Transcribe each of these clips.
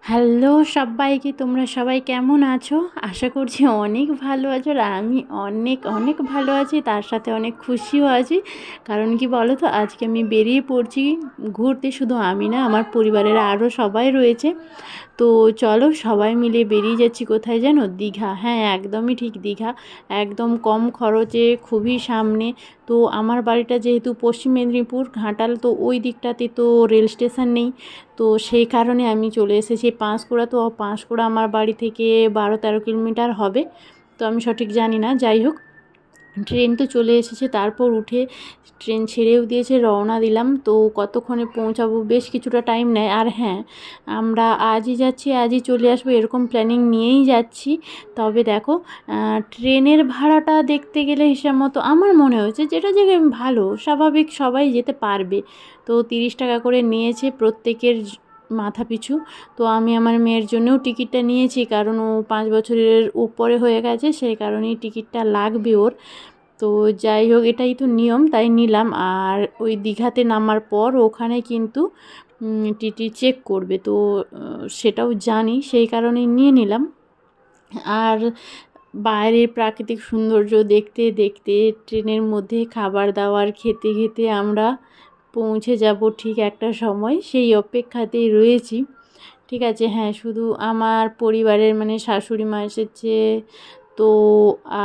Hello সব্বাইকে, তোমরা সবাই কেমন আছো? আশা করছি অনেক ভালো আছো। আর আমি অনেক অনেক ভালো আছি, তার সাথে অনেক খুশিও আছি। কারণ কি বলো তো, আজকে আমি বেরিয়ে পড়ছি ঘুরতে। শুধু আমি না, আমার পরিবারের আরও সবাই রয়েছে। তো চলো সবাই মিলে বেরিয়ে যাচ্ছি কোথায় জানো? দীঘা। হ্যাঁ, একদমই ঠিক, দীঘা। একদম কম খরচে, খুবই সামনে। তো আমার বাড়িটা যেহেতু পশ্চিম মেদিনীপুর ঘাটাল, তো ওই দিকটাতে তো রেল স্টেশন নেই। তো সেই কারণে আমি চলে এসেছি পাঁশকুড়া। তো পাঁশকুড়া আমার বাড়ি থেকে 12-13 কিলোমিটার হবে। তো আমি সঠিক জানি না, যাই হোক। ট্রেন তো চলে এসেছে, তারপর উঠে ট্রেন ছেড়েও দিয়েছে, রওনা দিলাম। তো কতক্ষণে পৌঁছাবো, বেশ কিছুটা টাইম নেয়। আর হ্যাঁ, আমরা আজই যাচ্ছি, আজই চলে আসবো, এরকম প্ল্যানিং নিয়েই যাচ্ছি। তবে দেখো, ট্রেনের ভাড়াটা দেখতে গেলে হিসাব মতো আমার মনে হয়েছে যেটা যে ভালো, স্বাভাবিক, সবাই যেতে পারবে। তো 30 টাকা করে নিয়েছে প্রত্যেকের মাথা পিছু। তো আমি আমার মেয়ের জন্যও টিকিটটা নিয়েছি, কারণ ও 5 বছরের উপরে হয়ে গেছে, সেই কারণেই টিকিটটা লাগবে ওর। তো যাই হোক, এটাই তো নিয়ম, তাই নিলাম। আর ওই দীঘাতে নামার পর ওখানে কিন্তু টিটি চেক করবে, তো সেটাও জানি, সেই কারণেই নিয়ে নিলাম। আর বাইরের প্রাকৃতিক সৌন্দর্য দেখতে দেখতে ট্রেনের মধ্যে খাবার দাবার খেতে খেতে আমরা পৌঁছে যাব ঠিক একটা সময়, সেই অপেক্ষাতেই রয়েছি। ঠিক আছে, হ্যাঁ, শুধু আমার পরিবারের মানে শাশুড়ি মা এসেছে, তো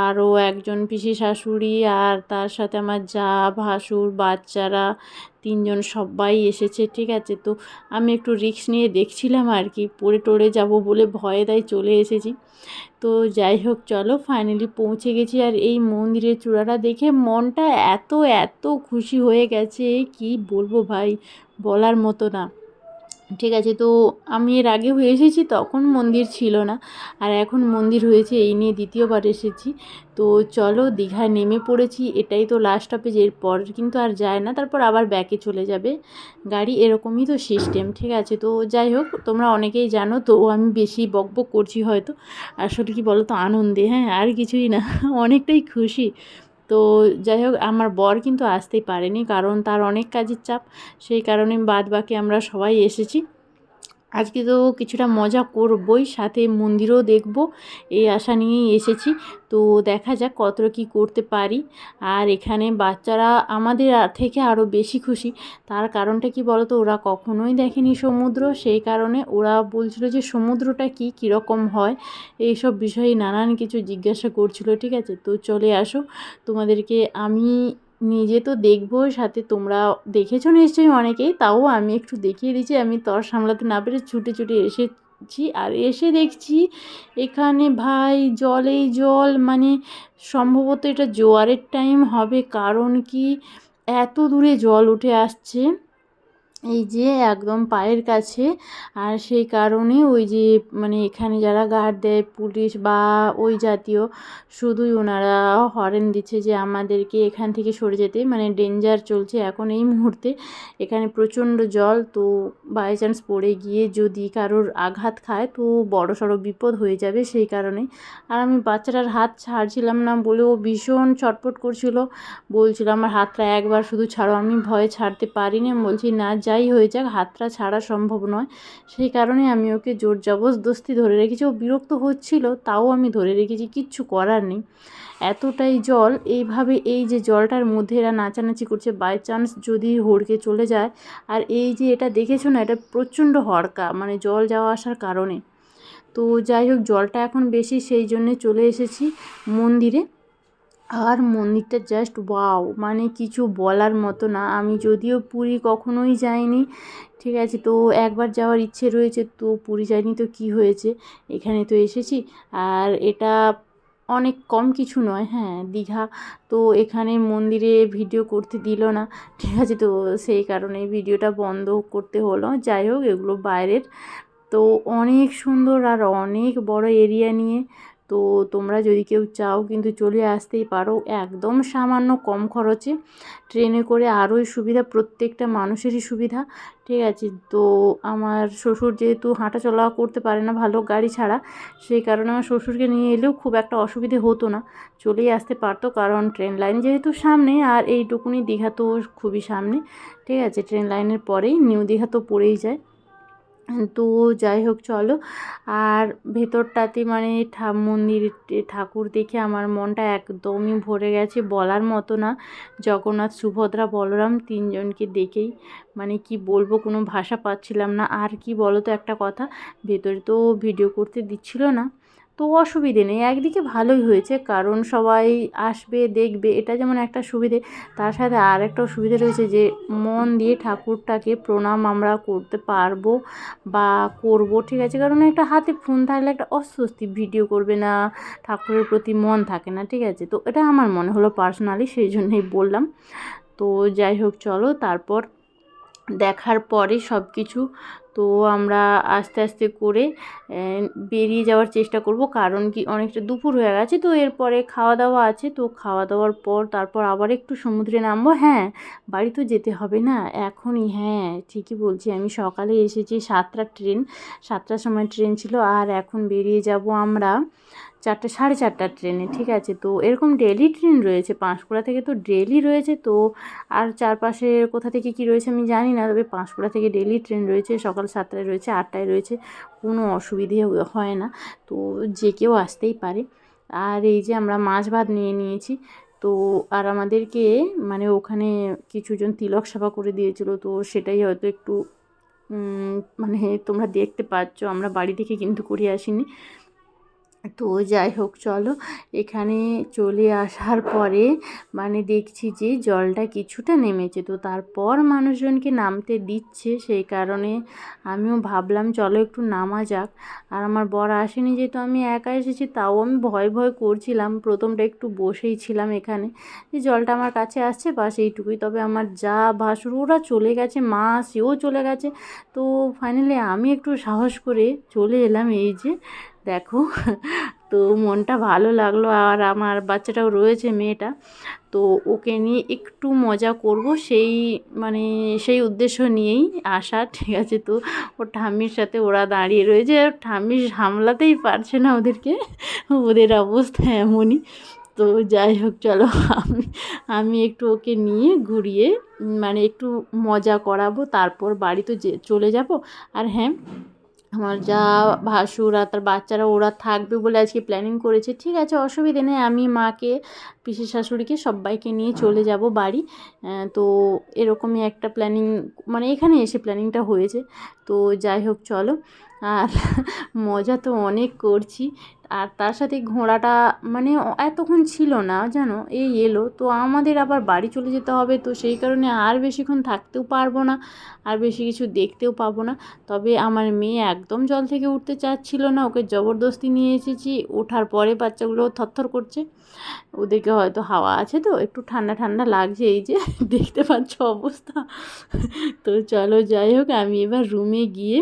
আরও একজন পিসি শাশুড়ি, আর তার সাথে আমার যা, ভাসুর, বাচ্চারা 3 জন সবাই এসেছে। ঠিক আছে, তো আমি একটু রিস্ক নিয়ে দেখছিলাম আর কি, পড়ে টড়ে যাব বলে ভয়ে তাই চলে এসেছি। তো যাই হোক, চলো ফাইনালি পৌঁছে গেছি। আর এই মন্দিরের চূড়াটা দেখে মনটা এত এত খুশি হয়ে গেছে, কি বলবো ভাই, বলার মতো না। ঠিক আছে, তো আমি এর আগেও এসেছি, তখন মন্দির ছিল না, আর এখন মন্দির হয়েছে, এই নিয়ে দ্বিতীয়বার এসেছি। তো চলো দীঘায় নেমে পড়েছি, এটাই তো লাস্ট স্টপেজ, এরপর কিন্তু আর যায় না, তারপর আবার ব্যাকে চলে যাবে গাড়ি, এরকমই তো সিস্টেম। ঠিক আছে, তো যাই হোক, তোমরা অনেকেই জানো, তো আমি বেশি বকবক করছি হয়তো। আসলে কি বলো তো, আনন্দে, হ্যাঁ, আর কিছুই না, অনেকটাই খুশি। তো যাই হোক, আমার বর কিন্তু আসতেই পারেনি, কারণ তার অনেক কাজের চাপ, সেই কারণে বাদ বাকি আমরা সবাই এসেছি। আজকে তো কিছুটা মজা করবই, সাথে মন্দিরও দেখব, এই আশা নিয়েই এসেছি। তো দেখা যাক কতটা কী করতে পারি। আর এখানে বাচ্চারা আমাদের থেকে আরও বেশি খুশি। তার কারণটা কি বলো তো, ওরা কখনোই দেখেনি সমুদ্র, সেই কারণে ওরা বলছিল যে সমুদ্রটা কীরকম হয়, এইসব বিষয়ে নানান কিছু জিজ্ঞাসা করছিল। ঠিক আছে, তো চলে আসো, তোমাদেরকে আমি নিজে তো দেখবো, সাথে তোমরা দেখেছো নিশ্চয়ই অনেকেই, তাও আমি একটু দেখিয়ে দিচ্ছি। আমি তর সামলাতে না পেরে ছুটে ছুটে এসেছি, আর এসে দেখছি এখানে ভাই জলেই জল, মানে সম্ভবত এটা জোয়ারের টাইম হবে, কারণ কি এত দূরে জল উঠে আসছে এই যে একদম পায়ের কাছে। আর সেই কারণে ওই যে মানে এখানে যারা গার্ড দেয়, পুলিশ বা ওই জাতীয়, শুধুই ওনারা হরেন দিচ্ছে যে আমাদেরকে এখান থেকে সরে যেতে, মানে ডেঞ্জার চলছে এখন এই মুহূর্তে, এখানে প্রচণ্ড জল। তো বাই চান্স পড়ে গিয়ে যদি কারোর আঘাত খায় তো বড় সড়ো বিপদ হয়ে যাবে, সেই কারণে। আর আমি বাচ্চাটার হাত ছাড়ছিলাম না বলে ও ভীষণ ছটফট করছিল, বলছিল আমার হাতটা একবার শুধু ছাড়ো। আমি ভয়ে ছাড়তে পারিনি, আমি বলছি না, যাই হয়ে যাক হাতটা ছাড়া সম্ভব নয়। সেই কারণে আমি ওকে জোর জবরদস্তি ধরে রেখেছি। ও বিরক্ত হচ্ছিল, তাও আমি ধরে রেখেছি, কিচ্ছু করার নেই। এতটাই জল, এইভাবে এই যে জলটার মধ্যে এরা নাচানাচি করছে, বাই চান্স যদি হড়কে চলে যায়। আর এই যে এটা দেখেছো না, এটা প্রচণ্ড হড়কা, মানে জল যাওয়া আসার কারণে। তো যাই হোক, জলটা এখন বেশি, সেই জন্যে চলে এসেছি মন্দিরে। আর মন্দিরটা জাস্ট ওয়াও, মানে কিছু বলার মতো না। আমি যদিও পুরী কখনোই যাইনি, ঠিক আছে, তো একবার যাওয়ার ইচ্ছে রয়েছে, তো পুরী যাইনি তো কি হয়েছে, এখানে তো এসেছি। আর এটা অনেক কম কিছু নয়, হ্যাঁ, দীঘা। তো এখানে মন্দিরে ভিডিও করতে দিল না, ঠিক আছে, তো সেই কারণে ভিডিওটা বন্ধ করতে হলো। যাই হোক, এগুলো বাইরের। তো অনেক সুন্দর আর অনেক বড় এরিয়া নিয়ে। তো তোমরা যদি কেউ চাও কিন্তু চলে আসতেই পারো, একদম সামান্য কম খরচে। ট্রেনে করে আরোই সুবিধা, প্রত্যেকটা মানুষেরই সুবিধা। ঠিক আছে, তো আমার শ্বশুর যেহেতু হাঁটা চলা করতে পারে না ভালো গাড়ি ছাড়া, সেই কারণে আমার শ্বশুরকে নিয়ে এলেও খুব একটা অসুবিধে হতো না, চলেই আসতে পারতো, কারণ ট্রেন লাইন যেহেতু সামনে, আর এইটুকুনি দীঘা তো খুবই সামনে। ঠিক আছে, ট্রেন লাইনের পরেই নিউ দীঘা তো পড়েই যায়। তো যাই হোক চলো। আর ভেতরটাতে মানে মন্দির ঠাকুর দেখে আমার মনটা একদমই ভরে গেছে, বলার মতো না। জগন্নাথ, সুভদ্রা, বলরাম তিনজনকে দেখেই মানে কি বলবো, কোনো ভাষা পাচ্ছিলাম না। আর কি বলো তো একটা কথা, ভেতরে তো ভিডিও করতে দিচ্ছিল না, তো অসুবিধে নেই, একদিকে ভালোই হয়েছে, কারণ সবাই আসবে দেখবে, এটা যেমন একটা সুবিধে, তার সাথে আর একটা সুবিধে রয়েছে যে মন দিয়ে ঠাকুরটাকে প্রণাম আমরা করতে পারবো বা করব, ঠিক আছে। কারণ একটা হাতে ফোন থাকলে একটা অস্বস্তি, ভিডিও করবে না, ঠাকুরের প্রতি মন থাকে না, ঠিক আছে। তো এটা আমার মনে হলো পার্সোনালি, সেই জন্যই বললাম। তো যাই হোক চলো, তারপর দেখার পরে সব কিছু তো আমরা আস্তে আস্তে করে বেরিয়ে যাওয়ার চেষ্টা করব, কারণ কি অনেকটা দুপুর হয়ে গেছে। তো এরপরে খাওয়া দাওয়া আছে, তো খাওয়া দাওয়ার পর তারপর আবার একটু সমুদ্রে নামবো। হ্যাঁ, বাড়ি তো যেতে হবে না এখনই, হ্যাঁ ঠিকই বলছি, আমি সকালে এসেছি, 7টার ট্রেন, 7টার সময় ট্রেন ছিল, আর এখন বেরিয়ে যাব আমরা 4টে, 4:30টার ট্রেনে, ঠিক আছে। তো এরকম ডেলি ট্রেন রয়েছে পাঁশকুড়া থেকে, তো ডেলি রয়েছে। তো আর চারপাশে কোথা থেকে কি রয়েছে আমি জানি না, তবে পাঁশকুড়া থেকে ডেলি ট্রেন রয়েছে, সকাল 7টায় রয়েছে, 8টায় রয়েছে, কোনো অসুবিধে হয় না। তো যে কেউ আসতেই পারে। আর এই যে আমরা মাছ ভাত নিয়ে নিয়েছি, তো আর আমাদেরকে মানে ওখানে কিছুজন তিলক সেবা করে দিয়েছিল, তো সেটাই হয়তো একটু মানে তোমরা দেখতে পাচ্ছ, আমরা বাড়ি থেকে কিন্তু করে আসিনি। তো যাই হোক চলো, এখানে চলে আসার পরে মানে দেখছি যে জলটা কিছুটা নেমেছে, তো তারপর মানুষজনকে নামতে দিচ্ছে, সেই কারণে আমিও ভাবলাম চলো একটু নামা যাক। আর আমার বর আসেনি, যেহেতু আমি একা এসেছি, তাও আমি ভয় ভয় করছিলাম, প্রথমটা একটু বসেই ছিলাম এখানে, যে জলটা আমার কাছে আসছে বাস এইটুকুই। তবে আমার যা ভাসুর ওরা চলে গেছে, মা সেও চলে গেছে, তো ফাইনালি আমি একটু সাহস করে চলে এলাম। এই যে দেখো, তো মনটা ভালো লাগলো। আর আমার বাচ্চাটাও রয়েছে, মেয়েটা, তো ওকে নিয়ে একটু মজা করব, সেই মানে সেই উদ্দেশ্য নিয়েই আসা, ঠিক আছে। তো ওর ঠাম্মির সাথে ওরা দাঁড়িয়ে রয়েছে, ঠাম্মি সামলাতেই পারছে না ওদেরকে, ওদের অবস্থা এমনই। তো যাই হোক চলো, আমি আমি একটু ওকে নিয়ে ঘুরিয়ে মানে একটু মজা করাবো, তারপর বাড়ি তো চলে যাব। আর হ্যাঁ, আমার যা ভাসুর আর তার বাচ্চারা ওরা থাকবে বলে আজকে প্ল্যানিং করেছে, ঠিক আছে, অসুবিধে নেই, আমি মাকে, পিসি শাশুড়িকে সবাইকে নিয়ে চলে যাব বাড়ি। তো এরকমই একটা প্ল্যানিং, মানে এখানে এসে প্ল্যানিংটা হয়েছে। তো যাই হোক চলো, আর মজা তো অনেক করছি। আর তার সাথে ঘোড়াটা মানে এতক্ষণ ছিল না জানো, এই এলো, তো আমাদের আবার বাড়ি চলে যেতে হবে, তো সেই কারণে আর বেশিক্ষণ থাকতেও পারবো না, আর বেশি কিছু দেখতেও পাবো না। তবে আমার মেয়ে একদম জল থেকে উঠতে চাচ্ছিল না, ওকে জবরদস্তি নিয়ে এসেছি, ওঠার পরে বাচ্চাগুলো থরথর করছে, ওদেরকে হয়তো হাওয়া আছে তো একটু ঠান্ডা ঠান্ডা লাগছে, এই যে দেখতে পাচ্ছ অবস্থা। তো চলো যাই হোক, আমি এবার রুমে গিয়ে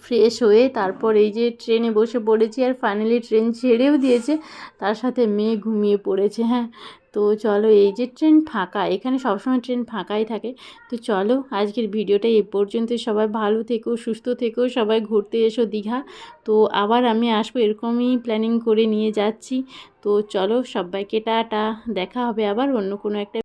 ফ্রেশ হয়ে তারপর এই যে ট্রেনে বসে পড়েছি, আর ফাইনালি ট্রেন ছেড়েও দিয়েছে, তার সাথে মেয়ে ঘুমিয়ে পড়েছে। হ্যাঁ, তো চলো, এই যে ট্রেন ফাঁকা, এখানে সবসময় ট্রেন ফাঁকাই থাকে। তো চলো, আজকের ভিডিওটা এ পর্যন্ত, সবাই ভালো থেকো, সুস্থ থেকো, সবাই ঘুরতে এসো দীঘা। তো আবার আমি আসবো, এরকমই প্ল্যানিং করে নিয়ে যাচ্ছি। তো চলো, সবাইকে টাটা, দেখা হবে আবার অন্য কোনো একটা